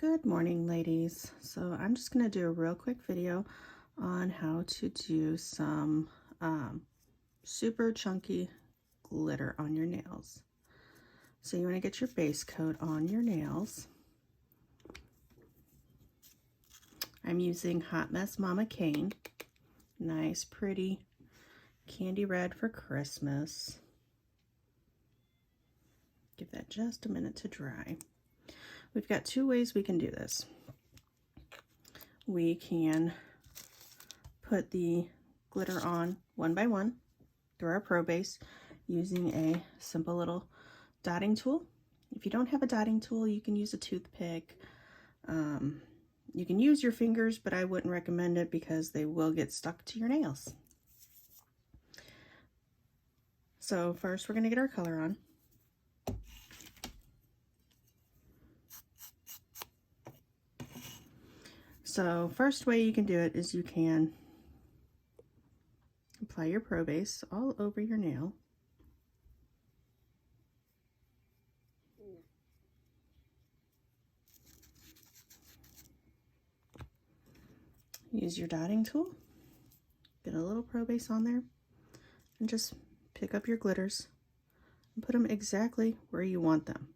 Good morning, ladies. So I'm just going to do a real quick video on how to do some super chunky glitter on your nails. So you want to get your base coat on your nails. I'm using Hot Mess Mama Cane. Nice, pretty candy red for Christmas. Give that just a minute to dry. We've got two ways we can do this. We can put the glitter on one by one through our Pro Base using a simple little dotting tool. If you don't have a dotting tool, you can use a toothpick. You can use your fingers, but I wouldn't recommend it because they will get stuck to your nails. So first we're going to get our color on. So first way you can do it is you can apply your Pro Base all over your nail. Use your dotting tool, get a little Pro Base on there, and just pick up your glitters and put them exactly where you want them.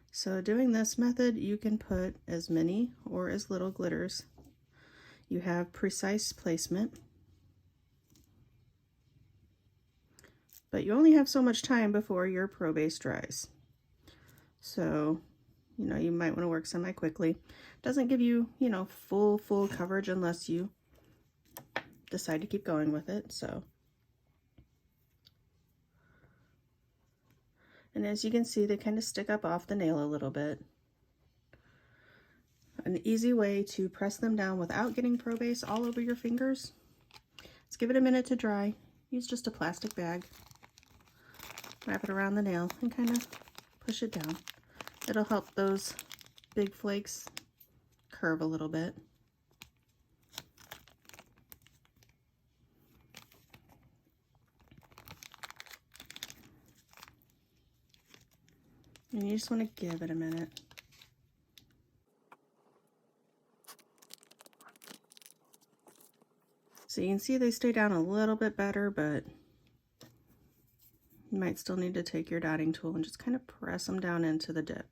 So doing this method, you can put as many or as little glitters. You have precise placement, but you only have so much time before your Pro Base dries. So, you might want to work semi-quickly. Doesn't give you, full coverage unless you decide to keep going with it, so. And as you can see, they kind of stick up off the nail a little bit. An easy way to press them down without getting Pro Base all over your fingers is give it a minute to dry. Use just a plastic bag. Wrap it around the nail and kind of push it down. It'll help those big flakes curve a little bit. And you just want to give it a minute. So you can see they stay down a little bit better, but you might still need to take your dotting tool and just kind of press them down into the dip.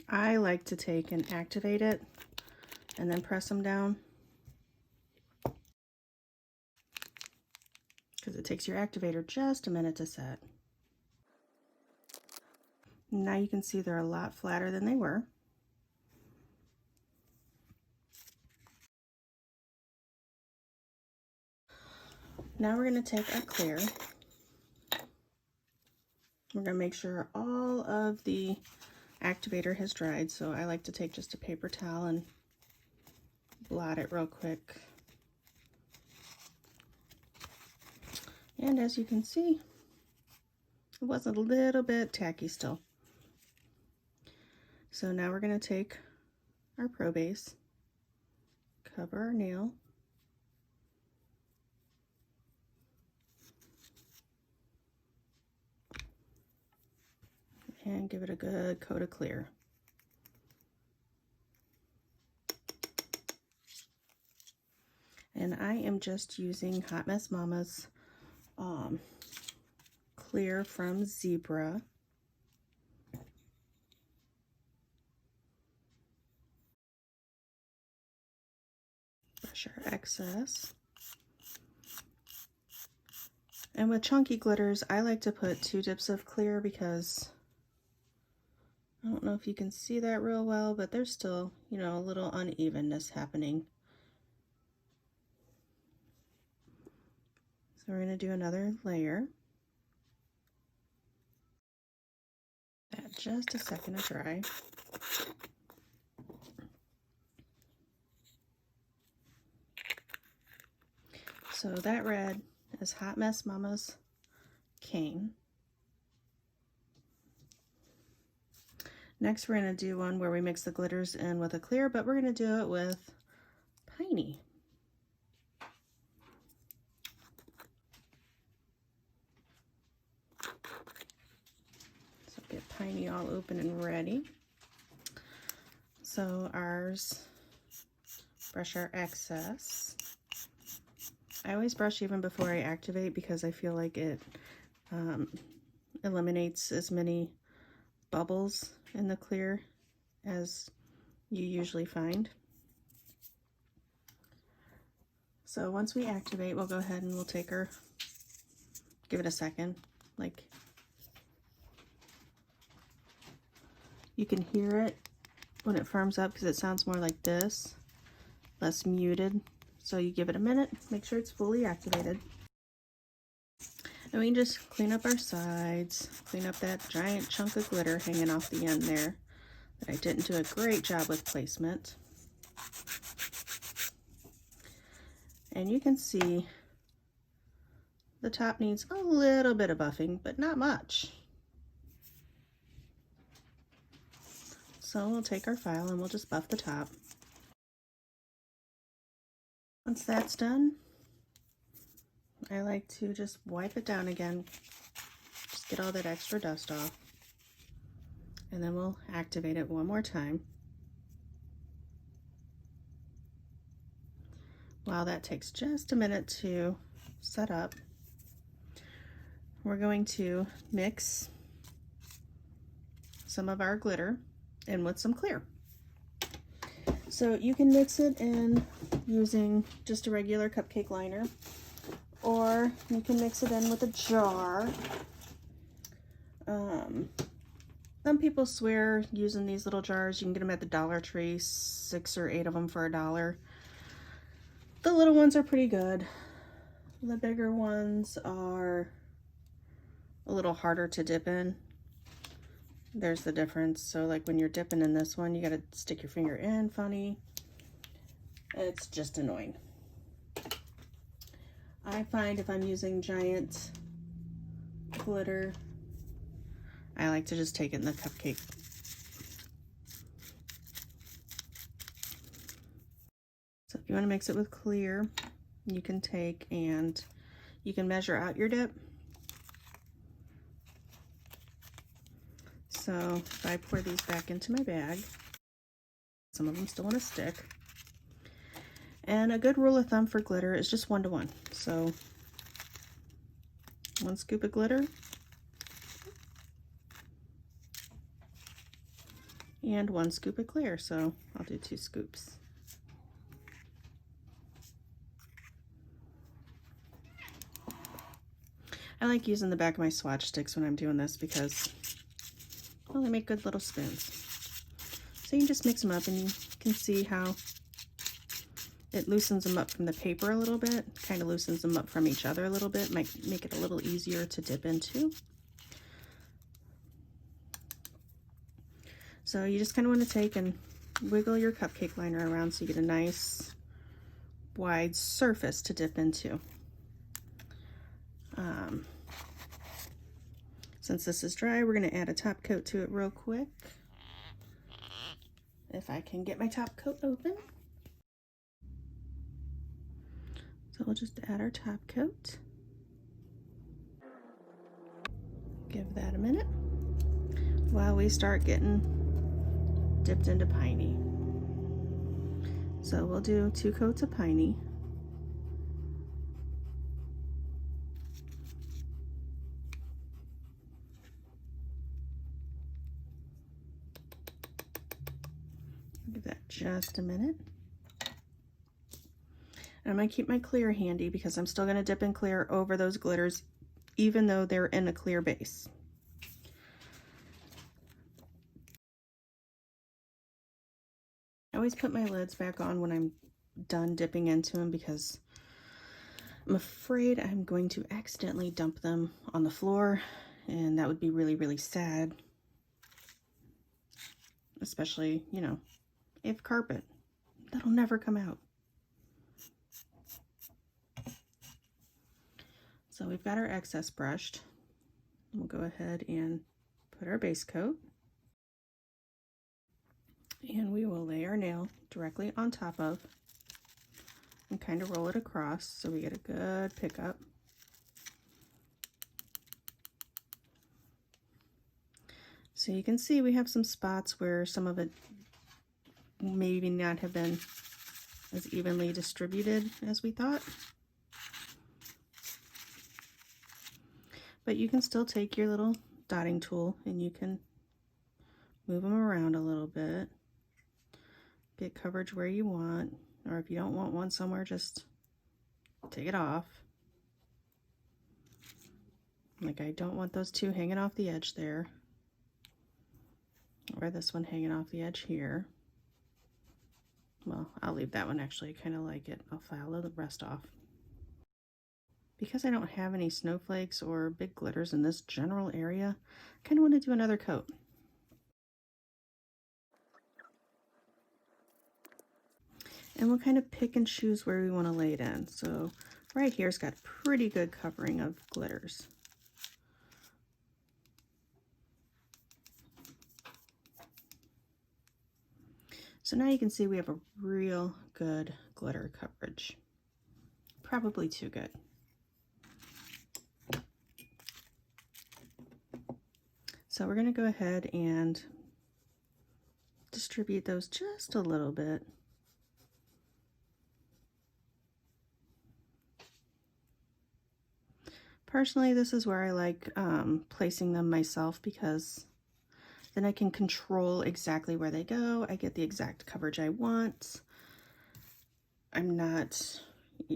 I like to take and activate it and then press them down, because it takes your activator just a minute to set. Now you can see they're a lot flatter than they were. Now we're going to take our clear. We're going to make sure all of the activator has dried, so I like to take just a paper towel and blot it real quick. And as you can see, it was a little bit tacky still. So now we're going to take our Pro Base, cover our nail, and give it a good coat of clear. And I am just using Hot Mess Mama's clear from Zebra. Brush our excess. And with chunky glitters, I like to put 2 dips of clear because I don't know if you can see that real well, but there's still, a little unevenness happening. So we're going to do another layer. That just a second to dry. So that red is Hot Mess Mama's Cane. Next we're going to do one where we mix the glitters in with a clear, but we're going to do it with Piney. Piney. So get Piney all open and ready. So ours, brush our excess. I always brush even before I activate because I feel like it eliminates as many bubbles in the clear as you usually find. So once we activate, we'll go ahead and we'll take her, give it a second, like you can hear it when it firms up because it sounds more like this, less muted. So you give it a minute, make sure it's fully activated. And we can just clean up our sides, clean up that giant chunk of glitter hanging off the end there that I didn't do a great job with placement. And you can see the top needs a little bit of buffing, but not much. So we'll take our file and we'll just buff the top. Once that's done, I like to just wipe it down again, just get all that extra dust off, and then we'll activate it one more time. While that takes just a minute to set up, we're going to mix some of our glitter in with some clear. So you can mix it in using just a regular cupcake liner, or you can mix it in with a jar. Some people swear using these little jars. You can get them at the Dollar Tree, 6 or 8 of them for $1. The little ones are pretty good. The bigger ones are a little harder to dip in. There's the difference. So like when you're dipping in this one, you gotta stick your finger in funny. It's just annoying. I find if I'm using giant glitter, I like to just take it in the cupcake. So if you want to mix it with clear, you can take and you can measure out your dip. So if I pour these back into my bag, some of them still want to stick. And a good rule of thumb for glitter is just 1 to 1. So 1 scoop of glitter and 1 scoop of clear. So I'll do 2 scoops. I like using the back of my swatch sticks when I'm doing this because, well, they make good little spoons. So you can just mix them up and you can see how it loosens them up from the paper a little bit, kind of loosens them up from each other a little bit, might make it a little easier to dip into. So you just kind of want to take and wiggle your cupcake liner around so you get a nice wide surface to dip into. Since this is dry, we're going to add a top coat to it real quick. If I can get my top coat open. So we'll just add our top coat. Give that a minute while we start getting dipped into Piney. So we'll do 2 coats of Piney. Give that just a minute. And I'm going to keep my clear handy because I'm still going to dip in clear over those glitters even though they're in a clear base. I always put my lids back on when I'm done dipping into them because I'm afraid I'm going to accidentally dump them on the floor, and that would be really, really sad. Especially, you know, if carpet, that'll never come out. So we've got our excess brushed. We'll go ahead and put our base coat. And we will lay our nail directly on top of and kind of roll it across so we get a good pickup. So you can see we have some spots where some of it maybe not have been as evenly distributed as we thought. But you can still take your little dotting tool and you can move them around a little bit. Get coverage where you want, or if you don't want one somewhere, just take it off. Like I don't want those two hanging off the edge there, or this one hanging off the edge here. Well, I'll leave that one actually, I kind of like it. I'll file the rest off. Because I don't have any snowflakes or big glitters in this general area, I kind of want to do another coat. And we'll kind of pick and choose where we want to lay it in. So right here's got pretty good covering of glitters. So now you can see we have a real good glitter coverage. Probably too good. So we're going to go ahead and distribute those just a little bit. Personally, this is where I like placing them myself, because then I can control exactly where they go. I get the exact coverage I want. I'm not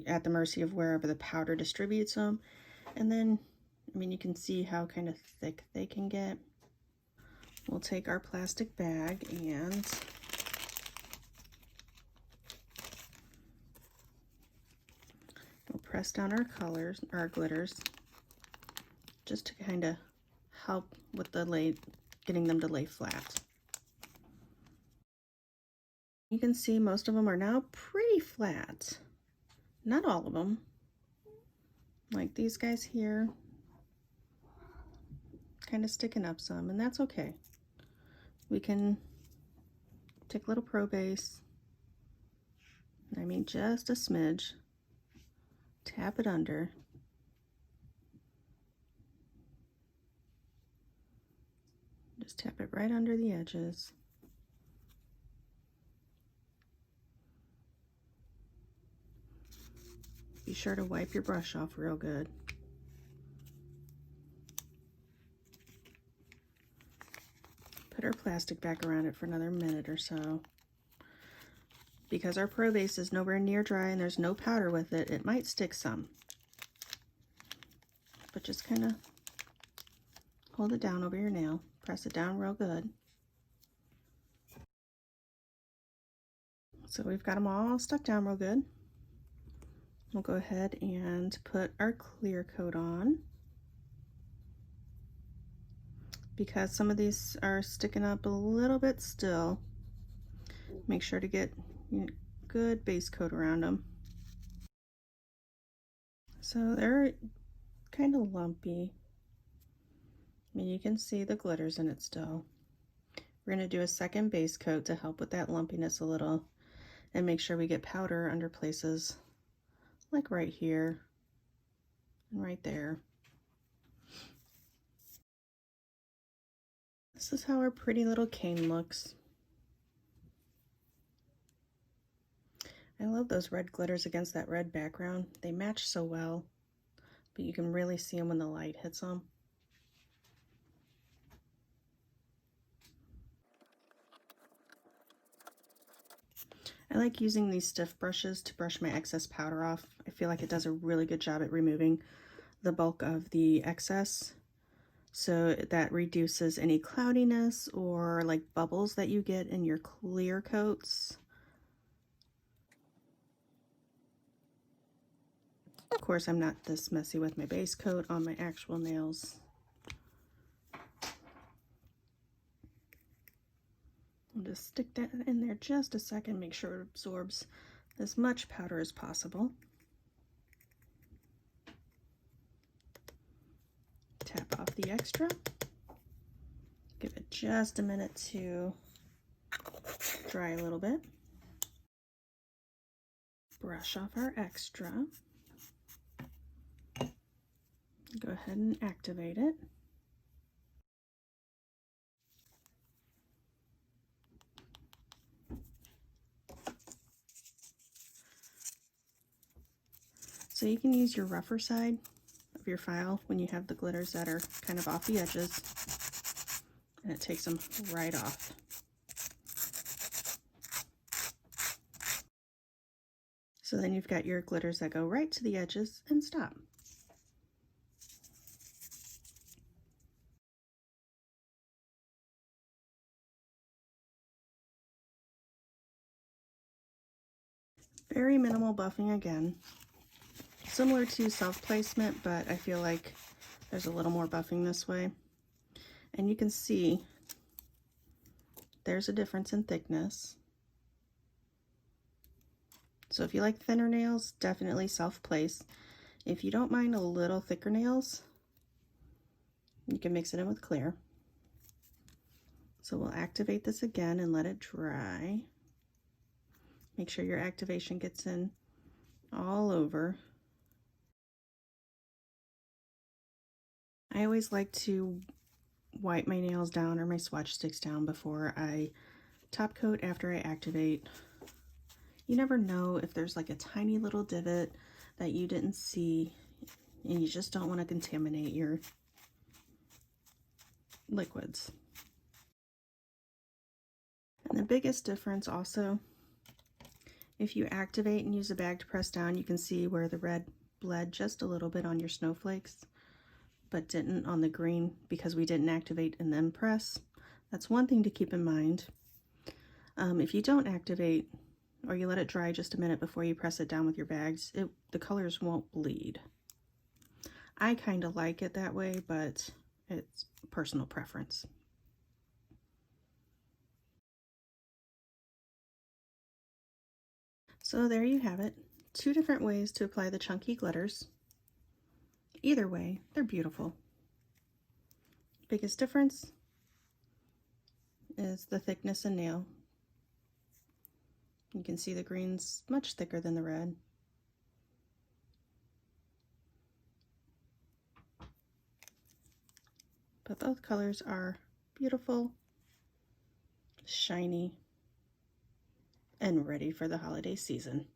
at the mercy of wherever the powder distributes them. And then, I mean, you can see how kind of thick they can get. We'll take our plastic bag and we'll press down our colors, our glitters, just to kind of help with the getting them to lay flat. You can see most of them are now pretty flat. Not all of them. Like these guys here, kind of sticking up some, and that's okay. We can take a little pro base, I mean just a smidge, tap it under, just tap it right under the edges. Be sure to wipe your brush off real good. Put our plastic back around it for another minute or so. Because our pro base is nowhere near dry and there's no powder with it, it might stick some. But just kind of hold it down over your nail. Press it down real good. So we've got them all stuck down real good. We'll go ahead and put our clear coat on. Because some of these are sticking up a little bit still, make sure to get good base coat around them. So they're kind of lumpy. I mean, you can see the glitters in it still. We're going to do a second base coat to help with that lumpiness a little and make sure we get powder under places like right here and right there. This is how our pretty little cane looks. I love those red glitters against that red background. They match so well, but you can really see them when the light hits them. I like using these stiff brushes to brush my excess powder off. I feel like it does a really good job at removing the bulk of the excess. So that reduces any cloudiness or like bubbles that you get in your clear coats. Of course, I'm not this messy with my base coat on my actual nails. I'll just stick that in there just a second, make sure it absorbs as much powder as possible. Tap off the extra. Give it just a minute to dry a little bit. brush off our extra. Go ahead and activate it. So you can use your rougher side of your file when you have the glitters that are kind of off the edges, and it takes them right off. So then you've got your glitters that go right to the edges and stop. Very minimal buffing again. Similar to self-placement, but I feel like there's a little more buffing this way. And you can see there's a difference in thickness. So if you like thinner nails, definitely self-place. If you don't mind a little thicker nails, you can mix it in with clear. So we'll activate this again and let it dry. Make sure your activation gets in all over. I always like to wipe my nails down or my swatch sticks down before I top coat after I activate. You never know if there's like a tiny little divot that you didn't see, and you just don't want to contaminate your liquids. And the biggest difference also, if you activate and use a bag to press down, you can see where the red bled just a little bit on your snowflakes, but didn't on the green because we didn't activate and then press. That's one thing to keep in mind. If you don't activate or you let it dry just a minute before you press it down with your bags, the colors won't bleed. I kind of like it that way, but it's personal preference. So there you have it. 2 different ways to apply the chunky glitters. Either way, they're beautiful. Biggest difference is the thickness in nail. You can see the green's much thicker than the red. But both colors are beautiful, shiny, and ready for the holiday season.